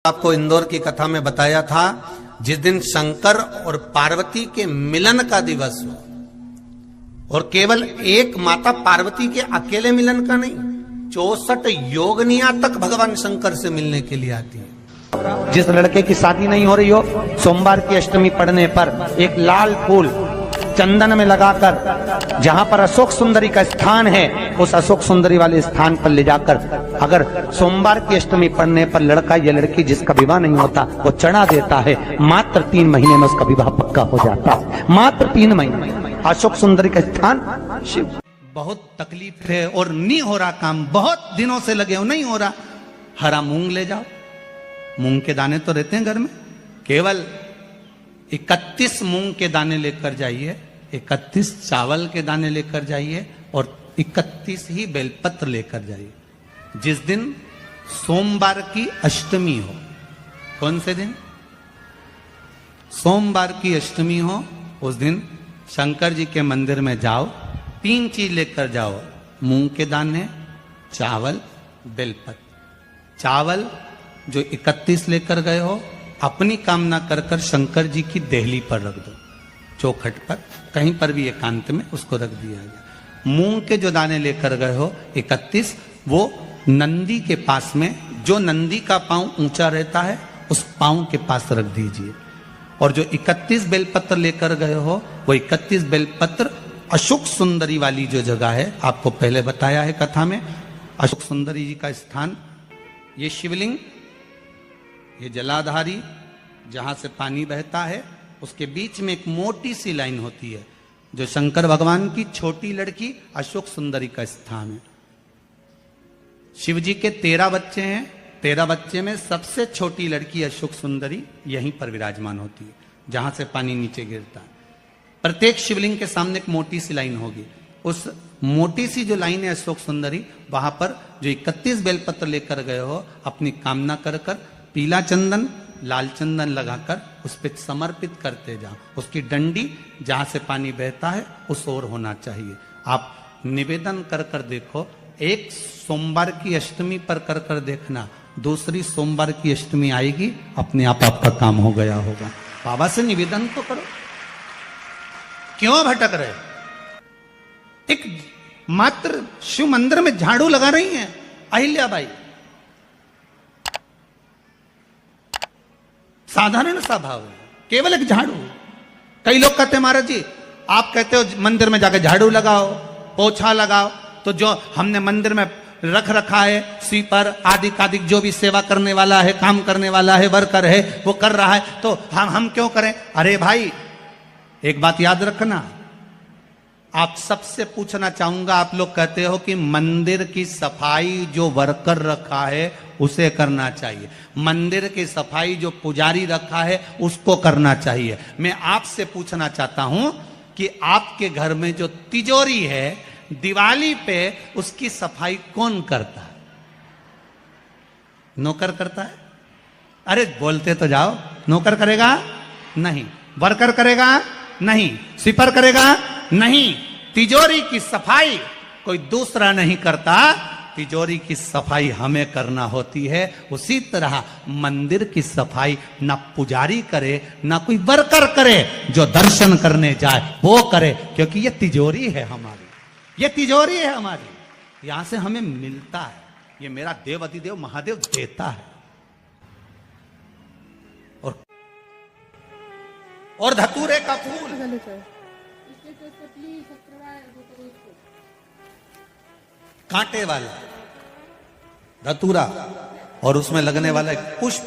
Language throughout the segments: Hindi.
आपको इंदौर की कथा में बताया था, जिस दिन शंकर और पार्वती के मिलन का दिवस हो, और केवल एक माता पार्वती के अकेले मिलन का नहीं, 64 योगनिया तक भगवान शंकर से मिलने के लिए आती है। जिस लड़के की शादी नहीं हो रही हो, सोमवार की अष्टमी पड़ने पर एक लाल फूल चंदन में लगाकर, जहां पर अशोक सुंदरी का स्थान है, उस अशोक सुंदरी वाले स्थान पर ले जाकर, अगर सोमवार की अष्टमी पड़ने पर लड़का या लड़की जिसका विवाह नहीं होता वो चढ़ा देता है, मात्र 3 महीने में उसका विवाह पक्का हो जाता है। मात्र 3 महीने। अशोक सुंदरी का स्थान शिव। बहुत तकलीफ है और नहीं हो रहा काम, बहुत दिनों से लगे हो, नहीं हो रहा। हरा मूंग ले जाओ, मूंग के दाने तो रहते हैं घर में, केवल 31 मूंग के दाने लेकर जाइए, 31 चावल के दाने लेकर जाइए और 31 ही बेलपत्र लेकर जाइए। जिस दिन सोमवार की अष्टमी हो, कौन से दिन? सोमवार की अष्टमी हो, उस दिन शंकर जी के मंदिर में जाओ, 3 चीज लेकर जाओ, मूंग के दाने, चावल, बेलपत्र। चावल जो 31 लेकर गए हो, अपनी कामना कर कर शंकर जी की देहली पर रख दो, चौखट पर, कहीं पर भी एकांत में उसको रख दिया गया। मूंग के जो दाने लेकर गए हो 31, वो नंदी के पास में, जो नंदी का पांव ऊंचा रहता है उस पांव के पास रख दीजिए। और जो 31 बेलपत्र लेकर गए हो, वो 31 बेलपत्र अशोक सुंदरी वाली जो जगह है, आपको पहले बताया है कथा में, अशोक सुंदरी जी का स्थान, ये शिवलिंग, ये जलाधारी जहां से पानी बहता है, उसके बीच में एक मोटी सी लाइन होती है, जो शंकर भगवान की छोटी लड़की अशोक सुंदरी का स्थान है। शिव जी के 13 बच्चे हैं, 13 बच्चे में सबसे छोटी लड़की अशोक सुंदरी यहीं पर विराजमान होती है, जहां से पानी नीचे गिरता है। प्रत्येक शिवलिंग के सामने एक मोटी सी लाइन होगी, उस मोटी सी जो लाइन है अशोक सुंदरी, वहां पर जो 31 बेलपत्र लेकर गए हो, अपनी कामना कर कर पीला चंदन, लाल चंदन लगाकर उस पर समर्पित करते जाओ। उसकी डंडी जहां से पानी बहता है उस ओर होना चाहिए। आप निवेदन कर कर देखो, एक सोमवार की अष्टमी पर कर कर देखना, दूसरी सोमवार की अष्टमी आएगी, अपने आप आपका काम हो गया होगा। बाबा से निवेदन तो करो, क्यों भटक रहे? एक मात्र शिव मंदिर में झाड़ू लगा रही हैं अहिल्याबाई, साधारण सा भाव है, केवल एक झाड़ू। कई लोग कहते हैं महाराज जी, आप कहते हो मंदिर में जाकर झाड़ू लगाओ, पोछा लगाओ, तो जो हमने मंदिर में रख रखा है, स्वीपर आदि कादिक जो भी सेवा करने वाला है, काम करने वाला है, वर्कर है, वो कर रहा है, तो हम क्यों करें? अरे भाई, एक बात याद रखना, आप सबसे पूछना चाहूंगा, आप लोग कहते हो कि मंदिर की सफाई जो वर्कर रखा है उसे करना चाहिए, मंदिर की सफाई जो पुजारी रखा है उसको करना चाहिए। मैं आपसे पूछना चाहता हूं कि आपके घर में जो तिजोरी है, दिवाली पे उसकी सफाई कौन करता है? नौकर करता है? अरे बोलते तो जाओ। नौकर करेगा? नहीं। वर्कर करेगा? नहीं। स्वीपर करेगा? नहीं। तिजोरी की सफाई कोई दूसरा नहीं करता, तिजोरी की सफाई हमें करना होती है। उसी तरह मंदिर की सफाई ना पुजारी करे, ना कोई वर्कर करे, जो दर्शन करने जाए वो करे, क्योंकि ये तिजोरी है हमारी, ये तिजोरी है हमारी, यहां से हमें मिलता है, ये मेरा देव अधिदेव महादेव देता है। और धतूरे का फूल, कांटे वाला धतूरा, और उसमें लगने वाला एक पुष्प,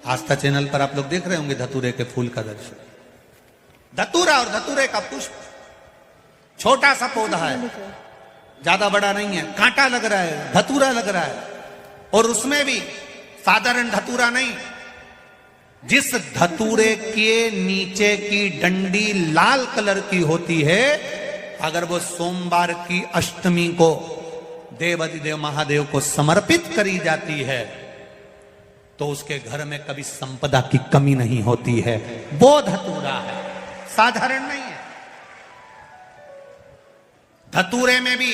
आस्था चैनल पर आप लोग देख रहे होंगे धतूरे के फूल का दर्शन। धतूरा और धतूरे का पुष्प, छोटा सा पौधा है, ज्यादा बड़ा नहीं है, कांटा लग रहा है, धतूरा लग रहा है, और उसमें भी साधारण धतूरा नहीं, जिस धतूरे के नीचे की डंडी लाल कलर की होती है, अगर वो सोमवार की अष्टमी को देव अधिदेव महादेव को समर्पित करी जाती है, तो उसके घर में कभी संपदा की कमी नहीं होती है। वो धतूरा है, साधारण नहीं है। धतूरे में भी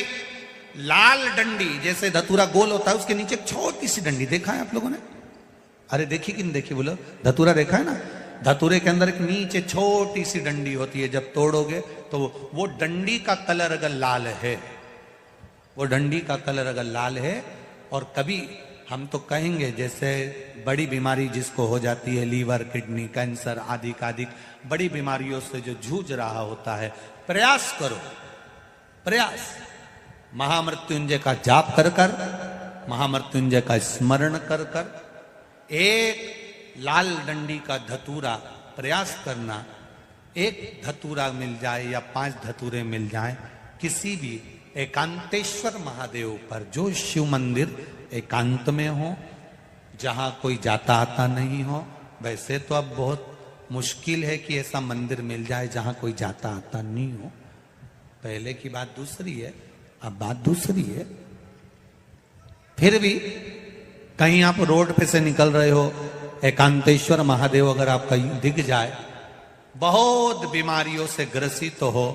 लाल डंडी, जैसे धतूरा गोल होता है उसके नीचे एक छोटी सी डंडी, देखा है आप लोगों ने? अरे देखी कि नहीं देखी बोलो, धतूरा देखा है ना, धतूरे के अंदर एक नीचे छोटी सी डंडी होती है, जब तोड़ोगे तो वो डंडी का कलर अगर लाल है, वो डंडी का कलर अगर लाल है, और कभी हम तो कहेंगे जैसे बड़ी बीमारी जिसको हो जाती है, लीवर, किडनी, कैंसर आदि आदि बड़ी बीमारियों से जो जूझ रहा होता है, प्रयास करो, प्रयास महामृत्युंजय का जाप कर कर, महामृत्युंजय का स्मरण कर कर, एक लाल डंडी का धतूरा प्रयास करना, एक धतूरा मिल जाए या 5 धतूरे मिल जाए किसी भी एकांतेश्वर महादेव पर, जो शिव मंदिर एकांत में हो, जहां कोई जाता आता नहीं हो। वैसे तो अब बहुत मुश्किल है कि ऐसा मंदिर मिल जाए जहां कोई जाता आता नहीं हो, पहले की बात दूसरी है, अब बात दूसरी है। फिर भी कहीं आप रोड पे से निकल रहे हो, एकांतेश्वर महादेव अगर आपका दिख जाए, बहुत बीमारियों से ग्रसित हो,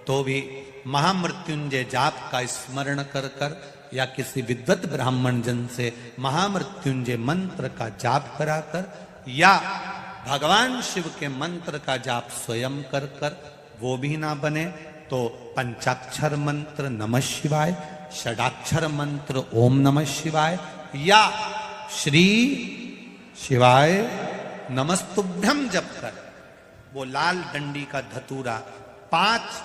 तो भी महामृत्युंजय जाप का स्मरण कर कर या किसी विद्वत ब्राह्मण जन से महामृत्युंजय मंत्र का जाप कराकर, या भगवान शिव के मंत्र का जाप स्वयं कर कर, वो भी ना बने तो पंचाक्षर मंत्र नमः शिवाय, षडाक्षर मंत्र ओम नमः शिवाय, या श्री शिवाय नमस्तुभ्यम जप कर वो लाल डंडी का धतूरा 5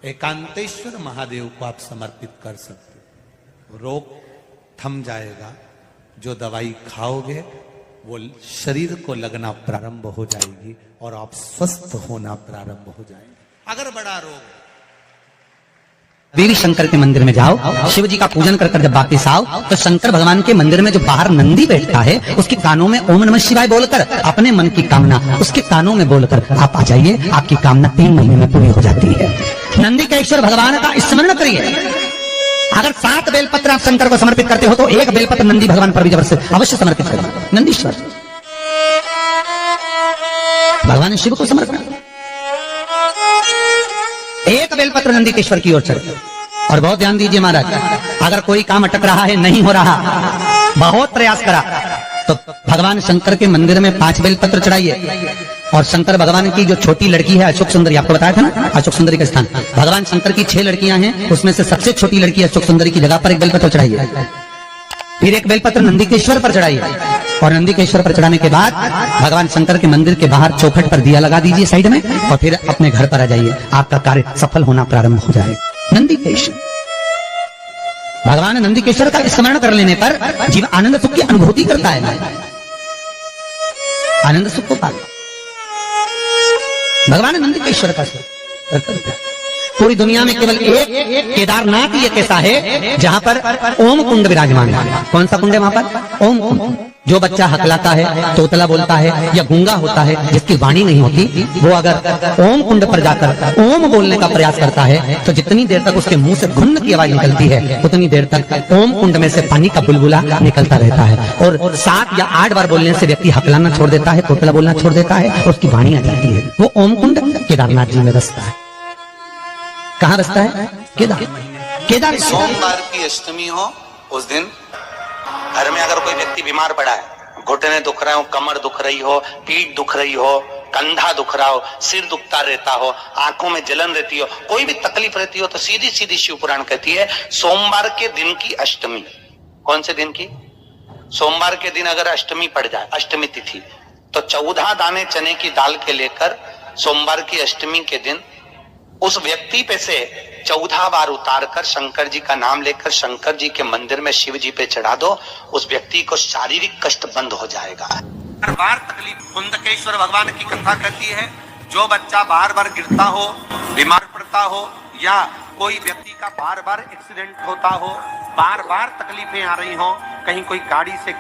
एकांतेश्वर महादेव को आप समर्पित कर सकते हो। रोग थम जाएगा, जो दवाई खाओगे वो शरीर को लगना प्रारंभ हो जाएगी और आप स्वस्थ होना प्रारंभ हो जाएंगे। अगर बड़ा रोग है, देवी शंकर के मंदिर में जाओ, शिव जी का पूजन कर कर जब वापिस आओ, तो शंकर भगवान के मंदिर में जो बाहर नंदी बैठता है, उसके कानों में ओम नमः शिवाय बोलकर अपने मन की कामना उसके कानों में बोलकर आप आ जाइए, आपकी कामना 3 महीने में पूरी हो जाती है। नंदी के ईश्वर भगवान का स्मरण करिए। अगर 7 बेलपत्र आप शंकर को समर्पित करते हो तो 1 बेलपत्र नंदी भगवान पर भी जबरदस्त अवश्य समर्पित करें। नंदीश्वर भगवान शिव को समर्पण, 1 बेलपत्र नंदीकेश्वर की ओर चढ़े। और बहुत ध्यान दीजिए महाराज, अगर कोई काम अटक रहा है, नहीं हो रहा, बहुत प्रयास करा, तो भगवान शंकर के मंदिर में 5 बेलपत्र चढ़ाइए। और शंकर भगवान की जो छोटी लड़की है अशोक सुंदरी, आपको बताया था ना अशोक सुंदरी का स्थान, भगवान शंकर की 6 लड़कियां हैं, उसमें से सबसे छोटी लड़की अशोक सुंदरी की जगह पर 1 बेलपत्र चढ़ाइए। फिर 1 बेलपत्र नंदीकेश्वर पर चढ़ाइए, और नंदीकेश्वर पर चढ़ाने के बाद भगवान शंकर के मंदिर के बाहर चौखट पर दिया लगा दीजिए साइड में, और फिर अपने घर पर आ जाइए, आपका कार्य सफल होना प्रारंभ हो जाएगा। नंदीकेश्वर भगवान नंदीकेश्वर का स्मरण कर लेने पर जीव आनंद सुख की अनुभूति करता है, आनंद सुख को पाता। भगवान नंदीकेश्वर का पूरी दुनिया में केवल एक केदारनाथ ही एक ऐसा है जहां पर ओम कुंड विराजमान है। कौन सा कुंड है वहां पर? ओम कुंड। जो बच्चा हकलाता है, तोतला बोलता है या गूंगा होता है, जिसकी वाणी नहीं होती, वो अगर ओम कुंड पर जाकर ओम बोलने का प्रयास करता है तो जितनी देर तक उसके मुंह से घुन्न की आवाज निकलती है, उतनी देर तक ओम कुंड में से पानी का बुलबुला निकलता रहता है। और 7 या 8 बार बोलने से व्यक्ति हकलाना छोड़ देता है, तोतला बोलना छोड़ देता है, और उसकी वाणी आ जाती है। वो ओम कुंड केदारनाथ जी में बसता है। कहाँ बसता है? केदार। सोमवार की अष्टमी हो, उस दिन घर में अगर कोई व्यक्ति बीमार पड़ा है, घुटने दुख रहे हो, कमर दुख रही हो, पीठ दुख रही हो, कंधा दुख रहा हो, सिर दुखता रहता हो, आंखों में जलन रहती हो, कोई भी तकलीफ रहती हो, तो सीधी सीधी शिव पुराण कहती है सोमवार के दिन की अष्टमी। कौन से दिन की? सोमवार के दिन अगर अष्टमी पड़ जाए, अष्टमी तिथि, तो 14 दाने चने की दाल के लेकर सोमवार की अष्टमी के दिन उस व्यक्ति पे से 14 बार उतार कर शंकर जी का नाम लेकर शंकर जी के मंदिर में शिव जी पे चढ़ा दो, उस व्यक्ति को शारीरिक कष्ट बंद हो जाएगा। हर बार तकलीफ, कुंदकेश्वर भगवान की कथा कहती है, जो बच्चा बार बार गिरता हो, बीमार पड़ता हो, या कोई व्यक्ति का बार बार एक्सीडेंट होता हो, बार बार तकलीफें आ रही हो, कहीं कोई गाड़ी से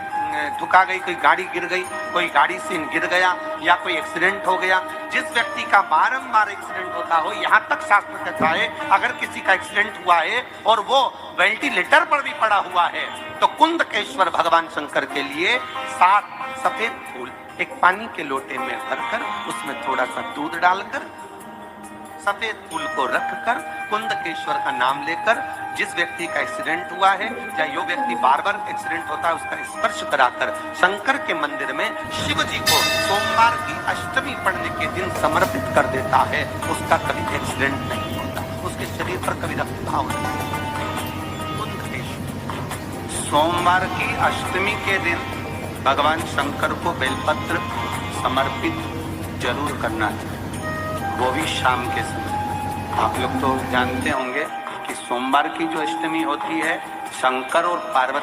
धुका गई, कोई गाड़ी गिर गई, कोई गाड़ी से गिर गया, या कोई एक्सीडेंट हो गया, जिस व्यक्ति का बारंबार एक्सीडेंट होता हो, यहाँ तक शास्त्र कहता है अगर किसी का एक्सीडेंट हुआ है और वो वेंटिलेटर पर भी पड़ा हुआ है, तो कुंदकेश्वर भगवान शंकर के लिए 7 सफेद फूल एक पानी के लोटे में भरकर उसमें थोड़ा सा दूध डालकर सफेद फूल को रखकर कुंदकेश्वर का नाम लेकर जिस व्यक्ति का एक्सीडेंट हुआ है या जो व्यक्ति बार बार एक्सीडेंट होता है उसका स्पर्श कराकर शंकर के मंदिर में शिव जी को सोमवार की अष्टमी पड़ने के दिन समर्पित कर देता है, उसका कभी एक्सीडेंट नहीं होता, उसके शरीर पर कभी रक्तस्राव नहीं होता। सोमवार की अष्टमी के दिन भगवान शंकर को बेलपत्र समर्पित जरूर करना चाहिए, वो भी शाम के समय। आप लोग तो जानते होंगे कि सोमवार की जो अष्टमी होती है शंकर और पार्वती